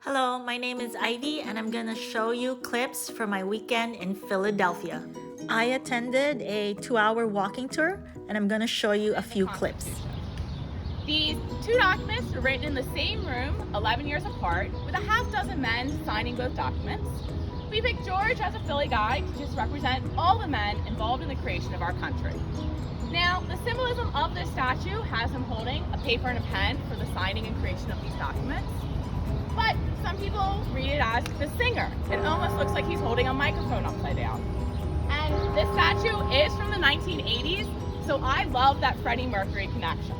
Hello, my name is Ivy and I'm gonna show you clips from my weekend in Philadelphia. I attended a 2-hour walking tour and I'm gonna show you a few clips. These two documents were written in the same room, 11 years apart, with a half dozen men signing both documents. We picked George as a Philly guy to just represent all the men involved in the creation of our country. Now, the symbolism of this statue has him holding a paper and a pen for the signing and creation of these documents. But some people read it as the singer. It almost looks like he's holding a microphone upside down. And this statue is from the 1980s, so I love that Freddie Mercury connection.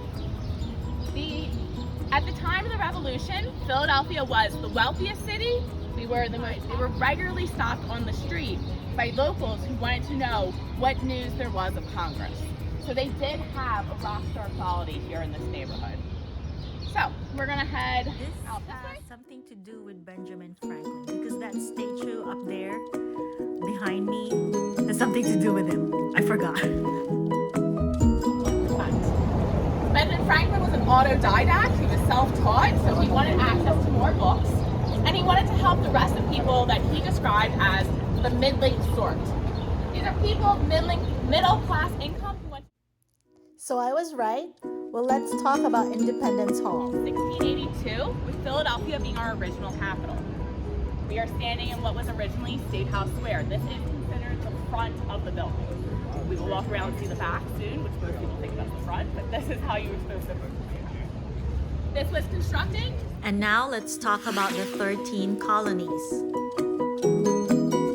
At the time of the Revolution, Philadelphia was the wealthiest city. They were regularly stopped on the street by locals who wanted to know what news there was of Congress. So they did have a rock star quality here in this neighborhood. So we're gonna head out this way. Has something to do with Benjamin Franklin because that statue up there behind me has something to do with him. I forgot. Benjamin Franklin was an autodidact. He was self-taught, so he wanted access to more books, and he wanted to help the rest of people that he described as the middling sort. These are people of middle-class income who went So I was right. Well, let's talk about Independence Hall. 1682, with Philadelphia being our original capital. We are standing in what was originally State House Square. This is considered the front of the building. We will walk around and see the back soon, which most people think that's the front, but this is how you were supposed to move. This was constructed. And now let's talk about the 13 colonies.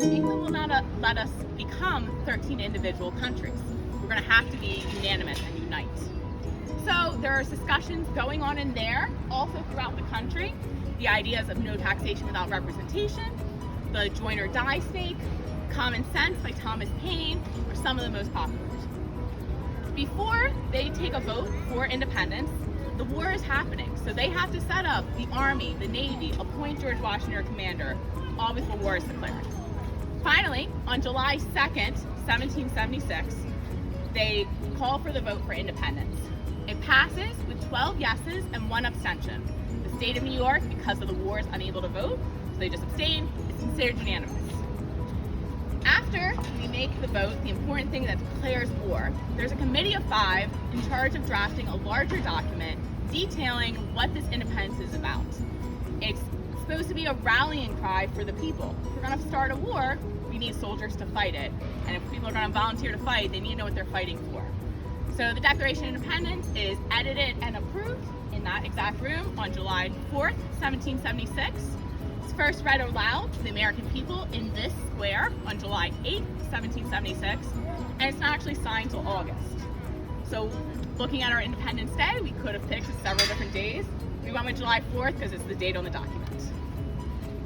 England will not let us become 13 individual countries. We're going to have to be unanimous and unite. So there are discussions going on in there, also throughout the country. The ideas of no taxation without representation, the join or die stake, Common Sense by Thomas Paine are some of the most popular. Before they take a vote for independence, the war is happening. So they have to set up the Army, the Navy, appoint George Washington their commander, all before war is declared. Finally, on July 2nd, 1776, they call for the vote for independence. It passes with 12 yeses and 1 abstention. The state of New York, because of the war, is unable to vote, so they just abstain. It's considered unanimous. After we make the vote, the important thing that declares war, there's a committee of 5 in charge of drafting a larger document detailing what this independence is about. It's supposed to be a rallying cry for the people. If we're going to start a war, we need soldiers to fight it. And if people are going to volunteer to fight, they need to know what they're fighting for. So the Declaration of Independence is edited and approved in that exact room on July 4th, 1776. It's first read aloud to the American people in this square on July 8th, 1776, and it's not actually signed till August. So looking at our Independence Day, we could have picked several different days. We went with July 4th because it's the date on the document.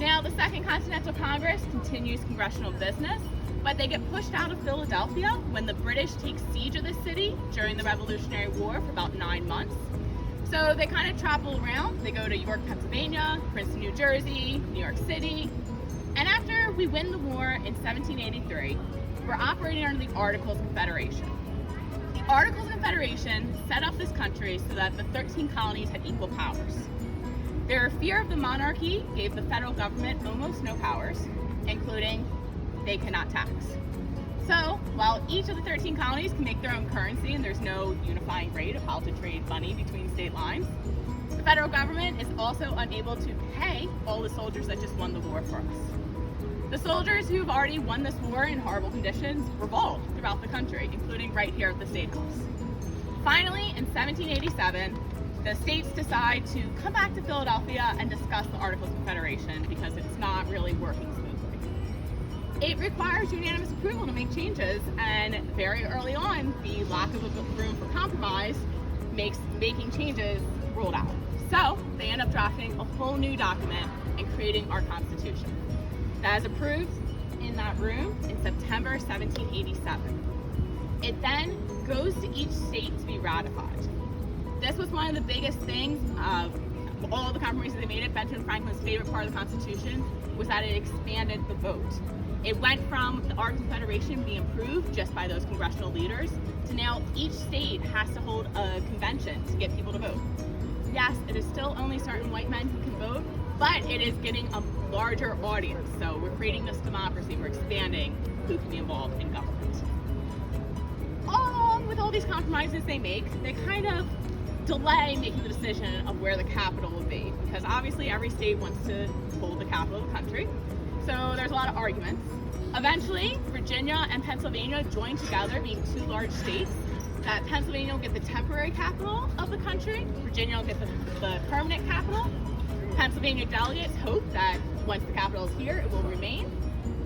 Now the Second Continental Congress continues congressional business, but they get pushed out of Philadelphia when the British take siege of the city during the Revolutionary War for about 9 months. So they kind of travel around. They go to York, Pennsylvania, Princeton, New Jersey, New York City. And after we win the war in 1783, we're operating under the Articles of Confederation. The Articles of Confederation set up this country so that the 13 colonies had equal powers. Their fear of the monarchy gave the federal government almost no powers, including they cannot tax. So while each of the 13 colonies can make their own currency and there's no unifying rate of how to trade money between state lines, the federal government is also unable to pay all the soldiers that just won the war for us. The soldiers who've already won this war in horrible conditions revolt throughout the country, including right here at the State House. Finally, in 1787, the states decide to come back to Philadelphia and discuss the Articles of Confederation because it's not really working smoothly. It requires unanimous approval to make changes, and very early on, the lack of room for compromise makes making changes ruled out. So they end up drafting a whole new document and creating our Constitution. That is approved in that room in September 1787. It then goes to each state to be ratified. This was one of the biggest things of all the compromises they made it. Benjamin Franklin's favorite part of the Constitution was that it expanded the vote. It went from the Articles of Confederation being approved just by those congressional leaders to now each state has to hold a convention to get people to vote. Yes, it is still only certain white men who can vote, but it is getting a larger audience. So we're creating this democracy, we're expanding who can be involved in government. Along with all these compromises they make, they kind of delay making the decision of where the capital will be, because obviously every state wants to hold the capital of the country. So there's a lot of arguments. Eventually, Virginia and Pennsylvania join together, being two large states, that Pennsylvania will get the temporary capital of the country, Virginia will get the permanent capital. Pennsylvania delegates hope that once the capital is here, it will remain.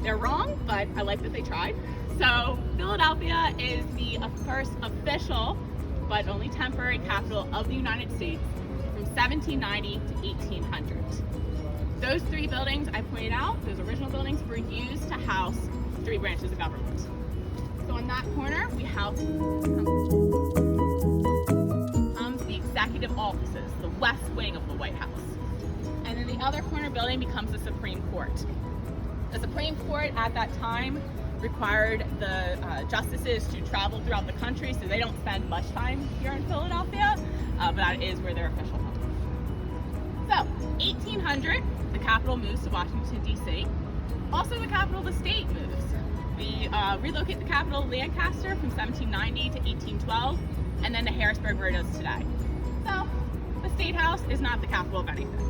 They're wrong, but I like that they tried. So Philadelphia is the first official, but only temporary capital of the United States from 1790 to 1800. Those three buildings I pointed out, those original buildings, were used to house three branches of government. So in that corner, we house the executive offices, the west wing of the White House. And then the other corner building becomes the Supreme Court. The Supreme Court at that time required the justices to travel throughout the country, so they don't spend much time here in Philadelphia, but that is where their official home is. So, 1800, the capital moves to Washington, D.C. Also, the capital of the state moves. We relocate the capital to Lancaster from 1790 to 1812, and then to Harrisburg, where it is today. So, the State House is not the capital of anything.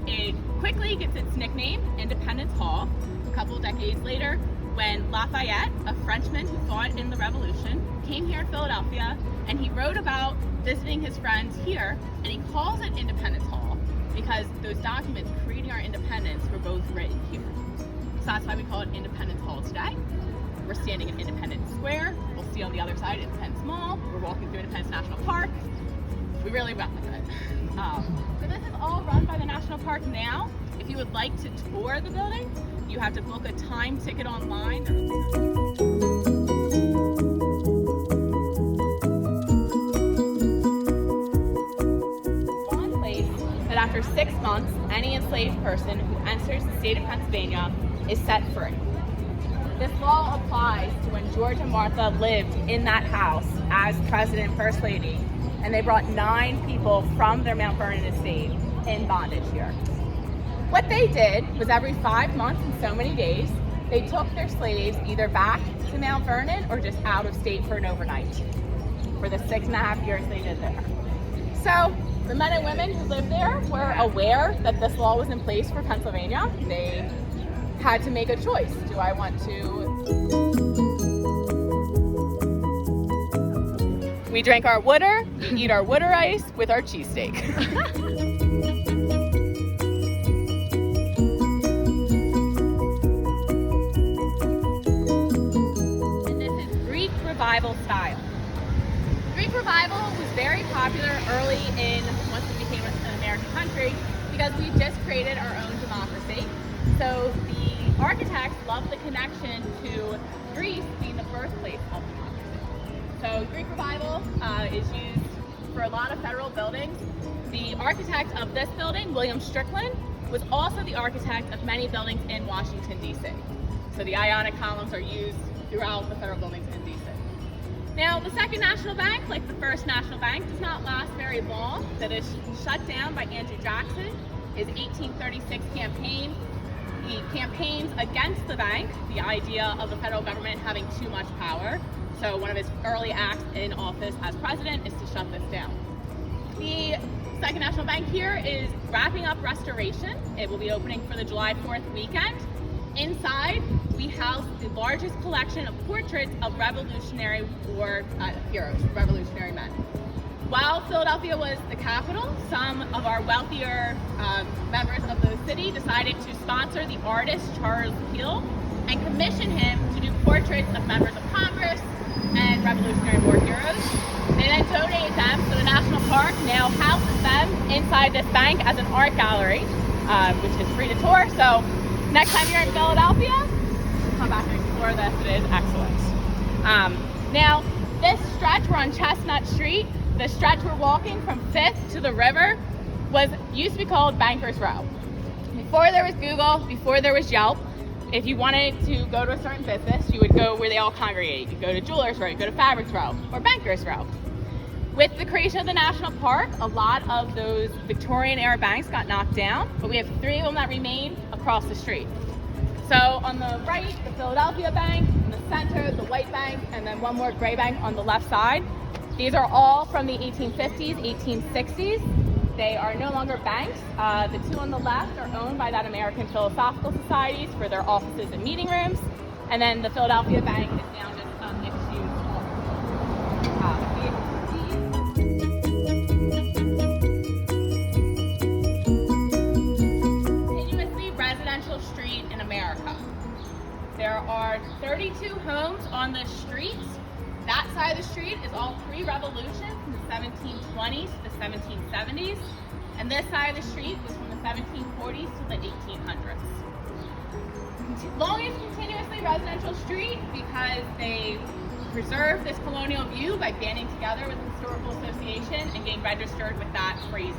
It quickly gets its nickname, Independence Hall, a couple of decades later, when Lafayette, a Frenchman who fought in the Revolution, came here in Philadelphia, and he wrote about visiting his friends here, and he calls it Independence Hall because those documents creating our independence were both written here. So that's why we call it Independence Hall today. We're standing in Independence Square. We'll see on the other side Independence Mall. We're walking through Independence National Park. We really went with it. So this is all run by the National Park now. If you would like to tour the building, you have to book a time ticket online. One place that after 6 months, any enslaved person who enters the state of Pennsylvania is set free. This law applies to when George and Martha lived in that house as President and First Lady, and they brought 9 people from their Mount Vernon estate in bondage here. What they did was every 5 months and so many days, they took their slaves either back to Mount Vernon or just out of state for an overnight for the 6.5 years they did there. So the men and women who lived there were aware that this law was in place for Pennsylvania. They had to make a choice. Do I want to... We drank our water, we eat our water ice with our cheesesteak. And this is Greek Revival style. Greek Revival was very popular early once we became an American country, because we just created our own democracy. So the architects loved the connection to Greece being the birthplace of democracy. So Greek Revival is used for a lot of federal buildings. The architect of this building, William Strickland, was also the architect of many buildings in Washington, D.C. So the Ionic columns are used throughout the federal buildings in D.C. Now, the Second National Bank, like the First National Bank, does not last very long. That is shut down by Andrew Jackson, his 1836 campaign. He campaigns against the bank, the idea of the federal government having too much power. So one of his early acts in office as president is to shut this down. The Second National Bank here is wrapping up restoration. It will be opening for the July 4th weekend. Inside, we house the largest collection of portraits of Revolutionary War heroes, Revolutionary men. While Philadelphia was the capital, some of our wealthier members of the city decided to sponsor the artist Charles Peale and commission him to do portraits of members of Congress and Revolutionary War heroes. They then donated them, so the National Park now houses them inside this bank as an art gallery, which is free to tour. So next time you're in Philadelphia, come back and explore this. It is excellent. Now, this stretch, we're on Chestnut Street. The stretch we're walking from 5th to the river used to be called Bankers Row. Before there was Google, before there was Yelp, if you wanted to go to a certain business, you would go where they all congregate. You go to Jewelers Row, you go to Fabrics Row, or Bankers Row. With the creation of the national park, a lot of those Victorian era banks got knocked down, but we have 3 of them that remain across the street. So on the right, the Philadelphia Bank, in the center, the White Bank, and then one more gray bank on the left side. These are all from the 1850s, 1860s. They are no longer banks. The 2 on the left are owned by that American Philosophical Societies for their offices and meeting rooms. And then the Philadelphia Bank is now just mixed use. Continuously residential street in America. There are 32 homes on the street. That side of the street is all pre-revolution, from the 1720s to the 1770s. And this side of the street was from the 1740s to the 1800s. Longest continuously residential street because they preserved this colonial view by banding together with the Historical Association and getting registered with that phrasing.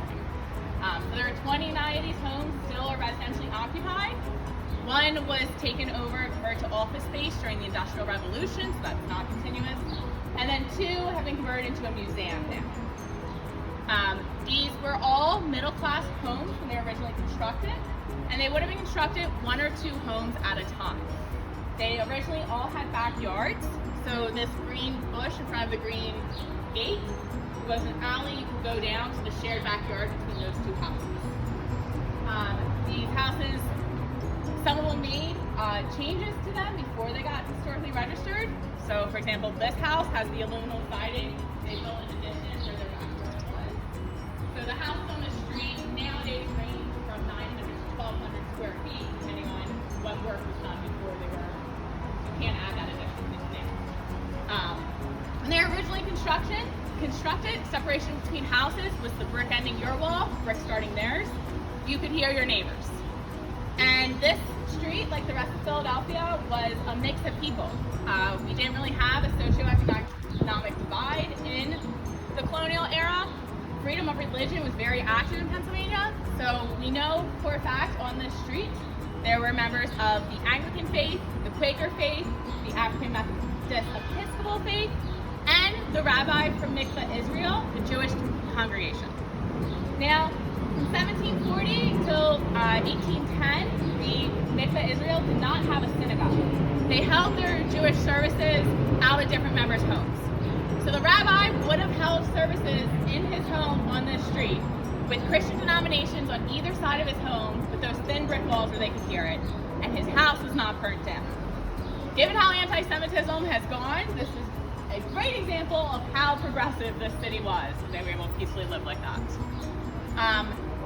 So there are 29 of these homes still are residentially occupied. 1 was taken over and converted to office space during the Industrial Revolution, so that's not continuous. And then 2 have been converted into a museum now. These were all middle-class homes when they were originally constructed, and they would have been constructed 1 or 2 homes at a time. They originally all had backyards, so this green bush in front of the green gate was an alley you could go down to the shared backyard between those 2 houses. These houses, some of them made changes to them before they got historically registered. So, for example, this house has the aluminum siding. They built an addition where their backyard was. So the houses on the street nowadays range from 900 to 1,200 square feet, depending on what work was done before they were. You can't add that addition into now. When they were originally constructed, separation between houses was the brick ending your wall, brick starting theirs. You could hear your neighbors. And this street, like the rest of Philadelphia, was a mix of people. We didn't really have a socioeconomic divide in the colonial era. Freedom of religion was very active in Pennsylvania. So we know for a fact on this street, there were members of the Anglican faith, the Quaker faith, the African Methodist Episcopal faith, and the rabbi from Mikveh Israel, the Jewish congregation. Now, from 1740 till 1810, the Mikveh Israel did not have a synagogue. They held their Jewish services out of different members' homes. So the rabbi would have held services in his home on this street with Christian denominations on either side of his home with those thin brick walls where they could hear it, and his house was not burnt down. Given how anti-Semitism has gone, this is a great example of how progressive this city was. They were able to peacefully live like that.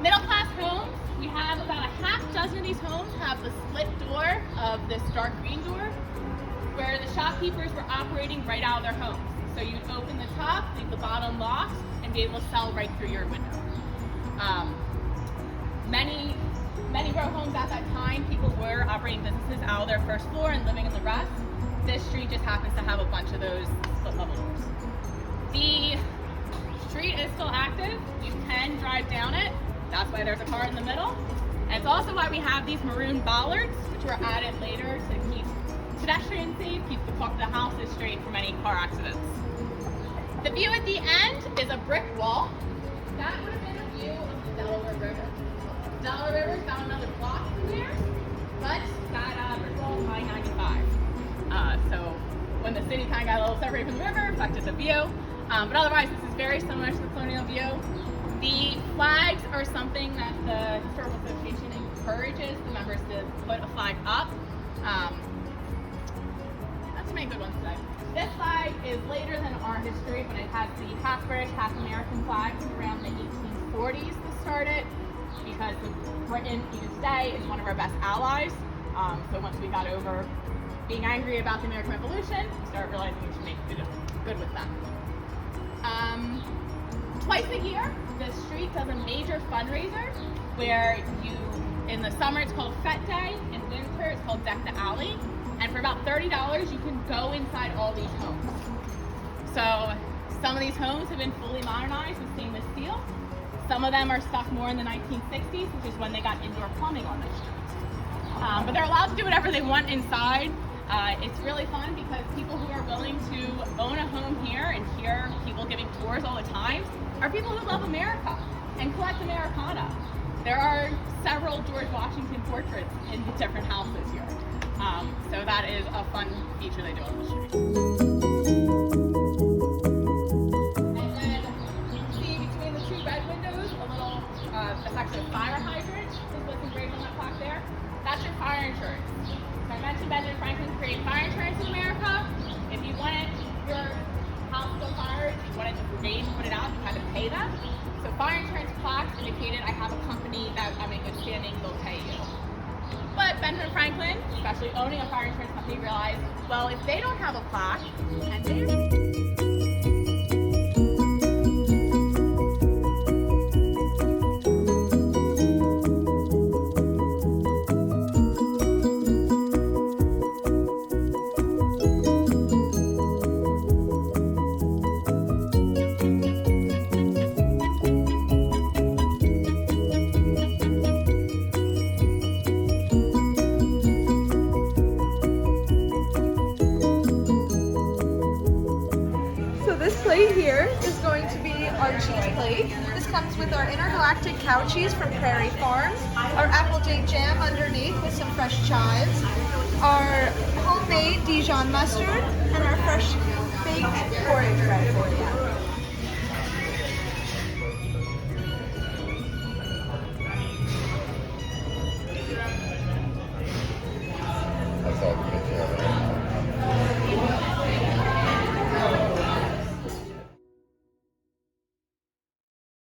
Middle-class homes, we have about a half dozen of these homes have the split door of this dark green door where the shopkeepers were operating right out of their homes. So you'd open the top, leave the bottom locked, and be able to sell right through your window. Many row homes at that time, people were operating businesses out of their first floor and living in the rest. This street just happens to have a bunch of those split level doors. The street is still active. You can drive down it. That's why there's a car in the middle. And it's also why we have these maroon bollards, which were added later to keep pedestrians safe, keep the houses straight from any car accidents. The view at the end is a brick wall. That would have been a view of the Delaware River. The Delaware River is about another block from there, but that brick wall is I-95. So when the city kind of got a little separated from the river, affected the view. But otherwise, this is very similar to the colonial view. The flags are something that the Historical Association encourages the members to put a flag up. Not too many good ones today. This flag is later than our history, but it has the half British, half American flag from around the 1840s to start it, because Britain, even today, is one of our best allies. So once we got over being angry about the American Revolution, we started realizing we should make good with that. Twice a year, the street does a major fundraiser where in the summer it's called Fete Day, in winter it's called Deck the Alley, and for about $30 you can go inside all these homes. So some of these homes have been fully modernized with stainless steel. Some of them are stuck more in the 1960s, which is when they got indoor plumbing on this street. But they're allowed to do whatever they want inside. It's really fun because people who are willing to own a home here and hear people giving tours all the time are people who love America and collect Americana. There are several George Washington portraits in the different houses here. So that is a fun feature they do on the street. And then you can see between the two red windows a little, that's actually a fire hydrant, is what's engraved on that plaque there. That's your fire insurance. So I mentioned Benjamin Franklin created fire insurance in America. If you wanted your house on fire, if you wanted the brigade to put it out, you had to pay them. So fire insurance plaques indicated I have a company that I'm in good standing, they'll pay you. But Benjamin Franklin, especially owning a fire insurance company, realized, well, if they don't have a plaque, and they This plate here is going to be our cheese plate. This comes with our intergalactic cow cheese from Prairie Farms, our apple date jam underneath with some fresh chives, our homemade Dijon mustard, and our fresh baked porridge bread for you. That's all good.